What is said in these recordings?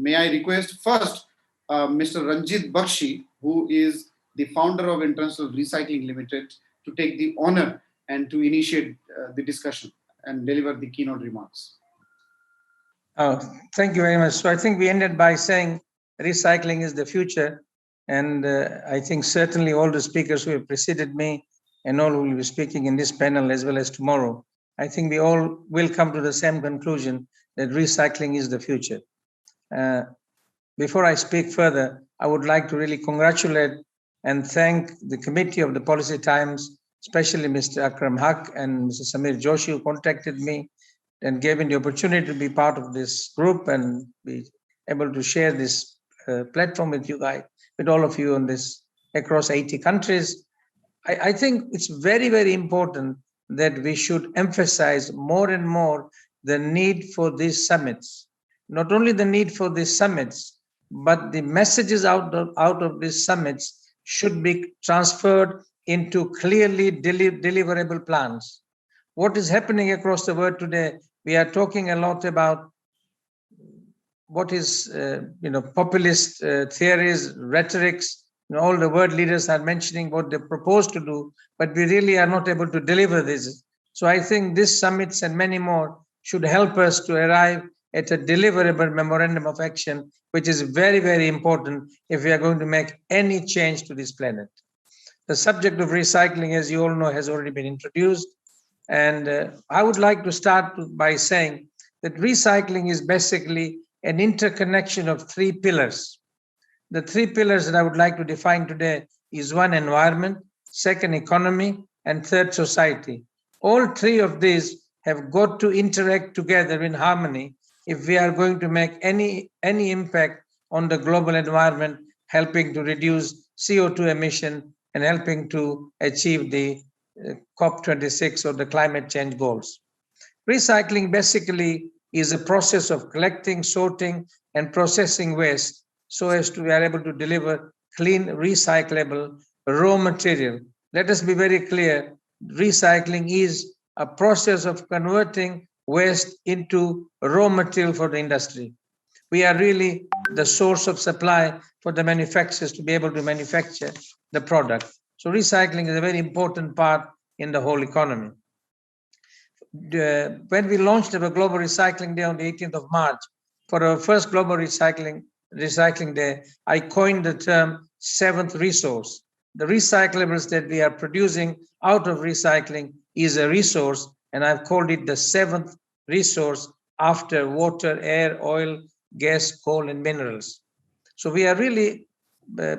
may I request first Mr. Rajnit Baxi, who is the founder of International Recycling Limited, to take the honor and to initiate the discussion and deliver the keynote remarks. Oh, thank you very much. So I think we ended by saying recycling is the future. And I think certainly all the speakers who have preceded me and all who will be speaking in this panel as well as tomorrow, I think we all will come to the same conclusion that recycling is the future. Before I speak further, I would like to really congratulate and thank the committee of the Policy Times, especially Mr. Akram Haq and Mr. Samir Joshi, who contacted me and gave me the opportunity to be part of this group and be able to share this platform with you guys, with all of you on this across 80 countries. I think it's very, very important that we should emphasize more and more the need for these summits. Not only the need for these summits, but the messages out of these summits should be transferred into clearly deliverable plans. What is happening across the world today, we are talking a lot about what is, populist theories, rhetorics. All the world leaders are mentioning what they propose to do, but we really are not able to deliver this. So I think these summits and many more should help us to arrive at a deliverable memorandum of action, which is very, very important if we are going to make any change to this planet. The subject of recycling, as you all know, has already been introduced. And I would like to start by saying that recycling is basically an interconnection of three pillars. The three pillars that I would like to define today is one, environment, second, economy, and third, society. All three of these have got to interact together in harmony if we are going to make any impact on the global environment, helping to reduce CO2 emission and helping to achieve the COP26 or the climate change goals. Recycling basically is a process of collecting, sorting, and processing waste so as to be able to deliver clean, recyclable raw material. Let us be very clear, recycling is a process of converting waste into raw material for the industry. We are really the source of supply for the manufacturers to be able to manufacture the product. So recycling is a very important part in the whole economy. When we launched our Global Recycling Day on the 18th of March, for our first Global Recycling Day, I coined the term seventh resource. The recyclables that we are producing out of recycling is a resource, and I've called it the seventh resource after water, air, oil, gas, coal, and minerals. So we are really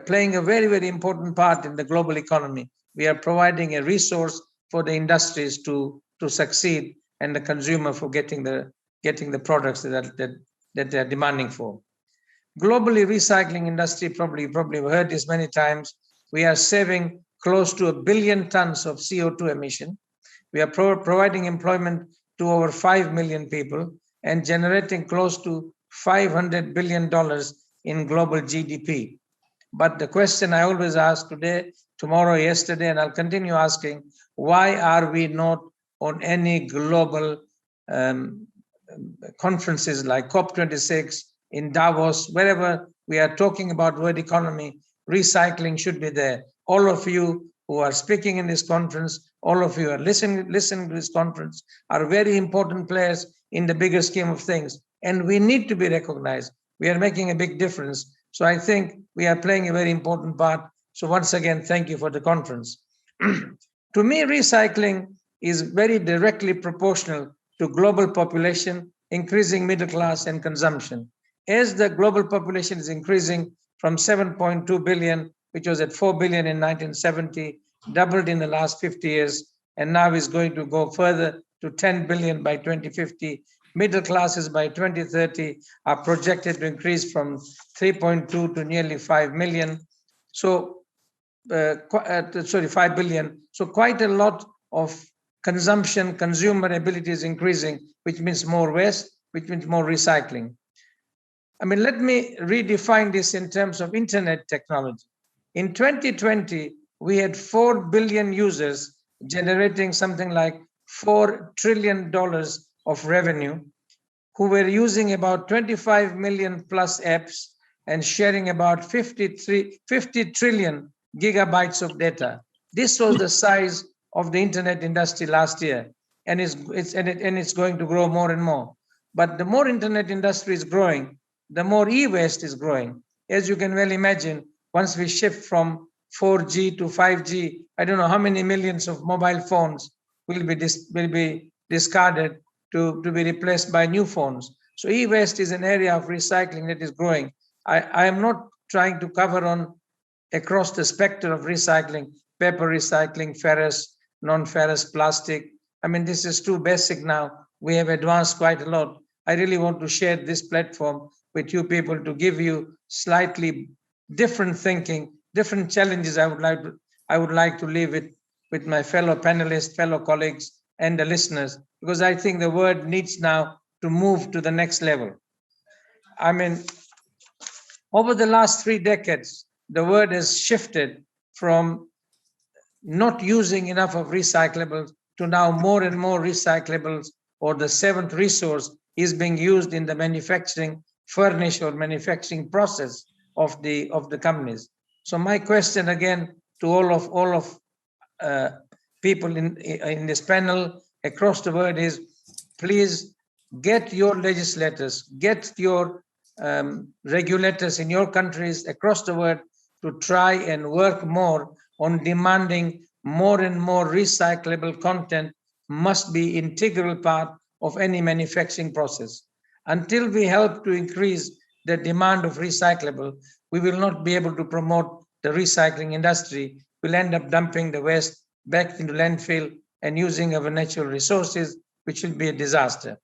playing a very, very important part in the global economy. We are providing a resource for the industries to succeed and the consumer for getting the products that they are demanding for. Globally, recycling industry, probably heard this many times, we are saving close to 1 billion tons of CO2 emission. We are providing employment to over 5 million people and generating close to $500 billion in global GDP. But the question I always ask today, tomorrow, yesterday, and I'll continue asking, why are we not on any global conferences like COP26, in Davos, wherever we are talking about world economy, recycling should be there. All of you who are speaking in this conference, all of you are listening to this conference, are very important players in the bigger scheme of things. And we need to be recognized. We are making a big difference. So I think we are playing a very important part. So once again, thank you for the conference. To me, recycling is very directly proportional to global population, increasing middle class and consumption. As the global population is increasing from 7.2 billion, which was at 4 billion in 1970, doubled in the last 50 years, and now is going to go further to 10 billion by 2050. Middle classes by 2030 are projected to increase from 3.2 to nearly 5 million. So, 5 billion. So quite a lot of consumer ability is increasing, which means more waste, which means more recycling. I mean, let me redefine this in terms of internet technology. In 2020, we had 4 billion users generating something like $4 trillion of revenue. who were using about 25 million plus apps and sharing about 50 trillion gigabytes of data. This was the size of the internet industry last year, and it's going to grow more and more. But the more internet industry is growing, the more e-waste is growing. As you can well imagine, once we shift from 4G to 5G, I don't know how many millions of mobile phones will be discarded to be replaced by new phones. So e-waste is an area of recycling that is growing. I am not trying to cover on across the spectrum of recycling, paper recycling, ferrous, non-ferrous, plastic. I mean, this is too basic now. We have advanced quite a lot. I really want to share this platform with you people to give you slightly different thinking, different challenges I would like to leave with my fellow panelists, fellow colleagues, and the listeners, because I think the world needs now to move to the next level. I mean, over the last 3 decades, the world has shifted from not using enough of recyclables to now more and more recyclables, or the 7th resource is being used in the manufacturing furnish or manufacturing process of the companies. So my question again to all of people in this panel across the world is, please get your legislators, get your regulators in your countries across the world to try and work more on demanding more and more recyclable content must be integral part of any manufacturing process. Until we help to increase the demand of recyclable, we will not be able to promote the recycling industry. We'll end up dumping the waste back into landfill and using our natural resources, which will be a disaster.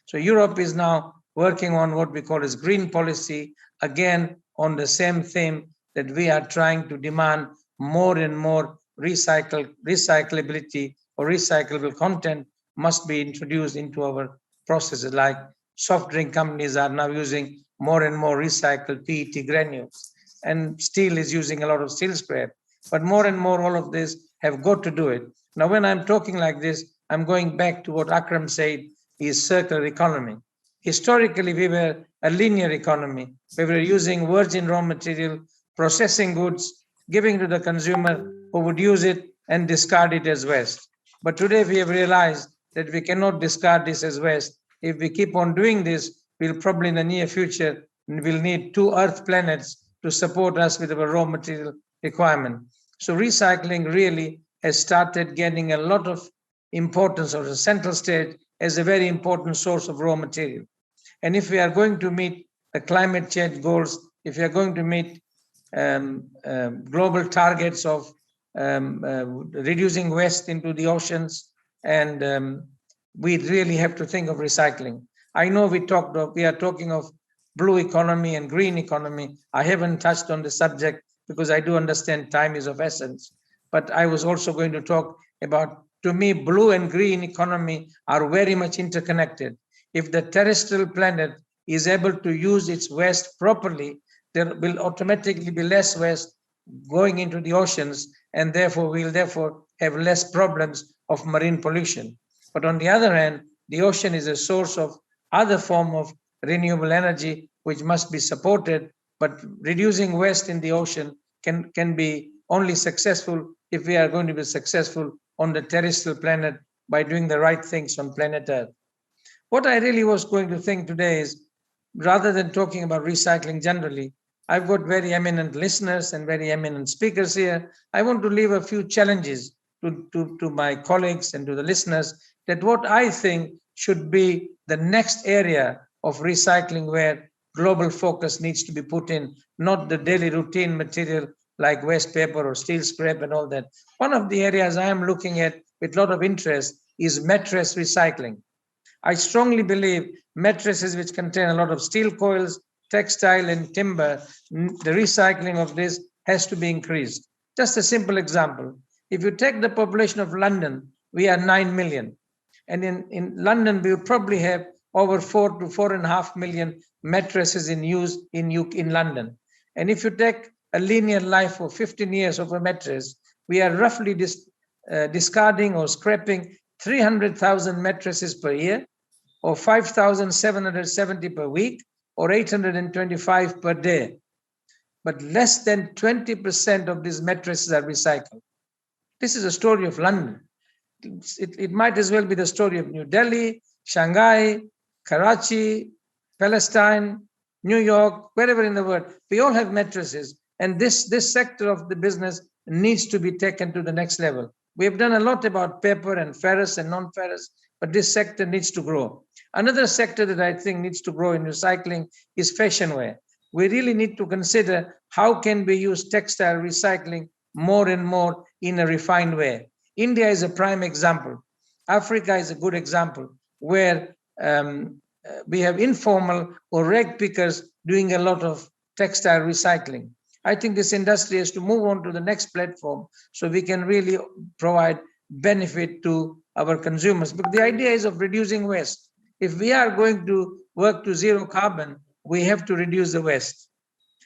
So Europe is now working on what we call as green policy, again on the same theme, that we are trying to demand more and more recyclability or recyclable content must be introduced into our processes. Like soft drink companies are now using more and more recycled PET granules, and steel is using a lot of steel scrap. But more and more, all of this have got to do it. Now, when I'm talking like this, I'm going back to what Akram said is circular economy. Historically, we were a linear economy. We were using virgin raw material, processing goods, giving to the consumer who would use it and discard it as waste. But today we have realized that we cannot discard this as waste. If we keep on doing this, we'll probably in the near future will need 2 Earth planets to support us with our raw material requirement. So recycling really has started getting a lot of importance or a central stage as a very important source of raw material. And if we are going to meet the climate change goals, if we are going to meet global targets of reducing waste into the oceans, and we really have to think of recycling. I know we are talking of blue economy and green economy. I haven't touched on the subject because I do understand time is of essence. But I was also going to talk about, to me, blue and green economy are very much interconnected. If the terrestrial planet is able to use its waste properly, there will automatically be less waste going into the oceans, and therefore we'll have less problems of marine pollution. But on the other hand, the ocean is a source of other form of renewable energy which must be supported, but reducing waste in the ocean can be only successful if we are going to be successful on the terrestrial planet by doing the right things on planet Earth. What I really was going to think today is, rather than talking about recycling generally, I've got very eminent listeners and very eminent speakers here. I want to leave a few challenges to my colleagues and to the listeners, that what I think should be the next area of recycling where global focus needs to be put in, not the daily routine material like waste paper or steel scrap and all that. One of the areas I am looking at with a lot of interest is mattress recycling. I strongly believe mattresses which contain a lot of steel coils, textile and timber, the recycling of this has to be increased. Just a simple example. If you take the population of London, we are 9 million. And in London, we will probably have over 4 to 4.5 million mattresses in use in London. And if you take a linear life of 15 years of a mattress, we are roughly discarding or scrapping 300,000 mattresses per year. or 5,770 per week, or 825 per day. But less than 20% of these mattresses are recycled. This is a story of London. It might as well be the story of New Delhi, Shanghai, Karachi, Palestine, New York, wherever in the world. We all have mattresses, and this sector of the business needs to be taken to the next level. We have done a lot about paper and ferrous and non-ferrous, but this sector needs to grow. Another sector that I think needs to grow in recycling is fashion wear. We really need to consider how can we use textile recycling more and more in a refined way. India is a prime example. Africa is a good example where we have informal or rag pickers doing a lot of textile recycling. I think this industry has to move on to the next platform so we can really provide benefit to our consumers. But the idea is of reducing waste. If we are going to work to zero carbon, we have to reduce the waste.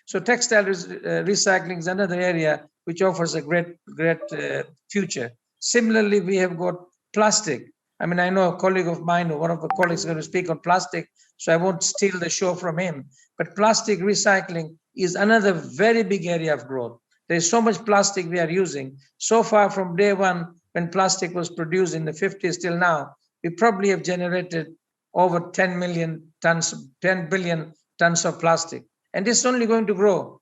So textile recycling is another area which offers a great future. Similarly, we have got plastic. I mean, I know a colleague of mine, or one of the colleagues is going to speak on plastic, so I won't steal the show from him. But plastic recycling is another very big area of growth. There is so much plastic we are using. So far from day one, when plastic was produced in the 50s till now, we probably have generated over 10 billion tons of plastic. And this is only going to grow.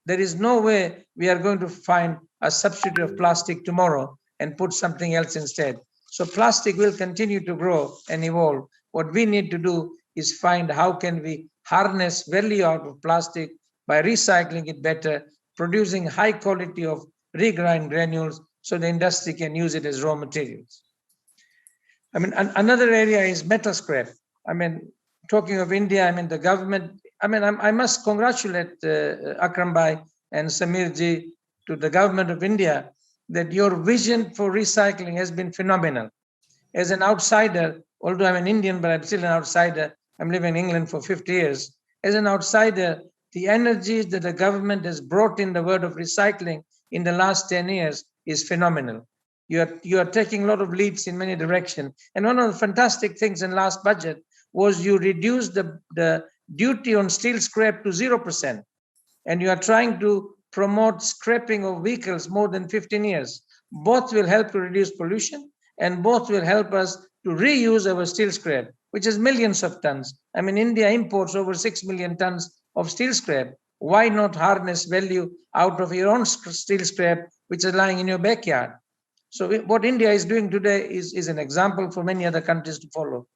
There is no way we are going to find a substitute of plastic tomorrow and put something else instead. So plastic will continue to grow and evolve. What we need to do is find how can we harness value out of plastic by recycling it better, producing high quality of regrind granules so the industry can use it as raw materials. I mean, another area is metal scrap. I mean, talking of India, I mean, the government, I mean, I must congratulate Akram Bhai and Samir ji to the government of India that your vision for recycling has been phenomenal. As an outsider, although I'm an Indian, but I'm still an outsider, I'm living in England for 50 years. As an outsider, the energies that the government has brought in the world of recycling in the last 10 years is phenomenal. You are taking a lot of leads in many directions. And one of the fantastic things in last budget was you reduced the duty on steel scrap to 0%. And you are trying to promote scrapping of vehicles more than 15 years. Both will help to reduce pollution and both will help us to reuse our steel scrap, which is millions of tons. I mean, India imports over 6 million tons of steel scrap. Why not harness value out of your own steel scrap, which is lying in your backyard? So what India is doing today is an example for many other countries to follow.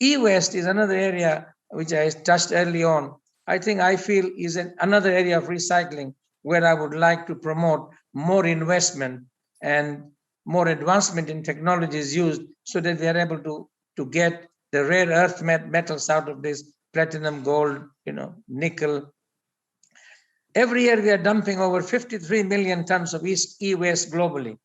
E-waste is another area which I touched early on. I feel is another area of recycling where I would like to promote more investment and more advancement in technologies used so that we are able to get the rare earth metals out of this, platinum, gold, nickel. Every year we are dumping over 53 million tons of e-waste globally,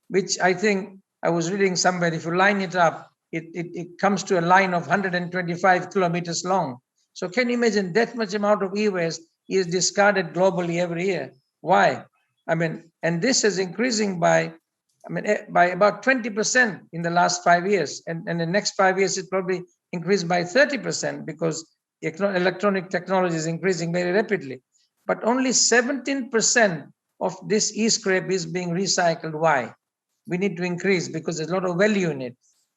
which I think I was reading somewhere, if you line it up, it comes to a line of 125 kilometers long. So can you imagine that much amount of e-waste is discarded globally every year? Why? I mean, and this is increasing by about 20% in the last 5 years. And the next 5 years, it probably increased by 30% because electronic technology is increasing very rapidly. But only 17% of this e-scrap is being recycled. Why? We need to increase because there's a lot of value in it.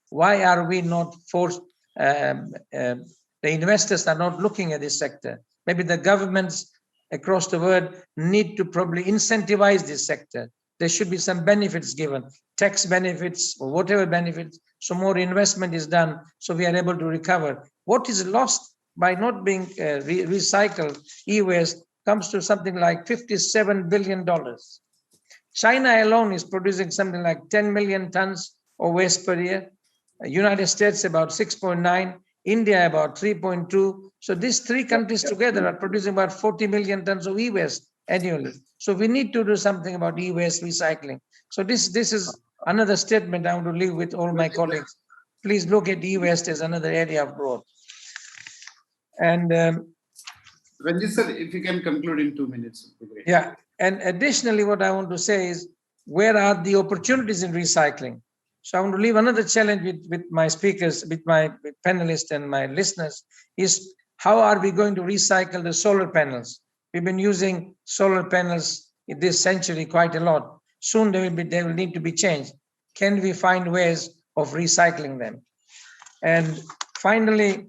Why are we not forced? The investors are not looking at this sector. Maybe the governments across the world need to probably incentivize this sector. There should be some benefits given, tax benefits or whatever benefits, so more investment is done so we are able to recover. What is lost by not being recycled e-waste comes to something like $57 billion. China alone is producing something like 10 million tons of waste per year. United States about 6.9, India about 3.2. So these three countries together are producing about 40 million tons of e-waste annually. So we need to do something about e-waste recycling. So this is another statement I want to leave with all my colleagues. Please look at e-waste as another area of growth. And Ranjit sir, if you can conclude in 2 minutes. Would be great. Yeah, and additionally, what I want to say is, where are the opportunities in recycling? So I want to leave another challenge with my speakers, with my panelists and my listeners, is how are we going to recycle the solar panels? We've been using solar panels in this century quite a lot. Soon they will need to be changed. Can we find ways of recycling them? And finally,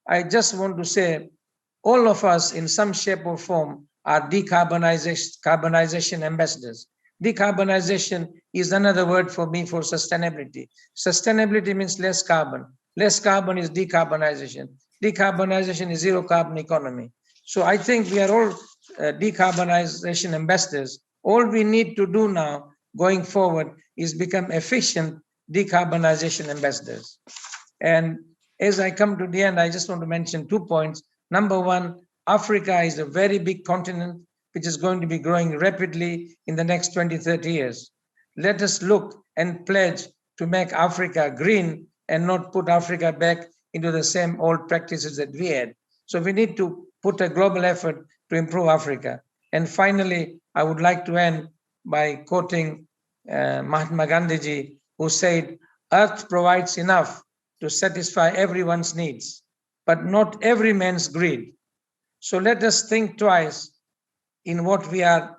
I just want to say, all of us in some shape or form are decarbonization ambassadors. Decarbonization is another word for me for sustainability. Sustainability means less carbon. Less carbon is decarbonization. Decarbonization is zero carbon economy. So I think we are all decarbonization ambassadors. All we need to do now going forward is become efficient decarbonization ambassadors. And as I come to the end, I just want to mention 2 points. Number one, Africa is a very big continent which is going to be growing rapidly in the next 20, 30 years. Let us look and pledge to make Africa green and not put Africa back into the same old practices that we had. So we need to put a global effort to improve Africa. And finally, I would like to end by quoting Mahatma Gandhi, who said, "Earth provides enough to satisfy everyone's needs, but not every man's greed." So let us think twice in what we are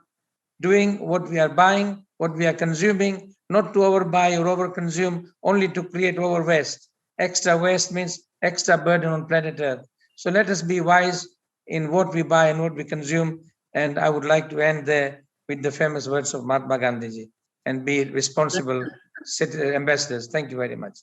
doing, what we are buying, what we are consuming, not to overbuy or overconsume, only to create over waste. Extra waste means extra burden on planet Earth. So let us be wise in what we buy and what we consume. And I would like to end there with the famous words of Mahatma Gandhi and be responsible ambassadors. Thank you very much.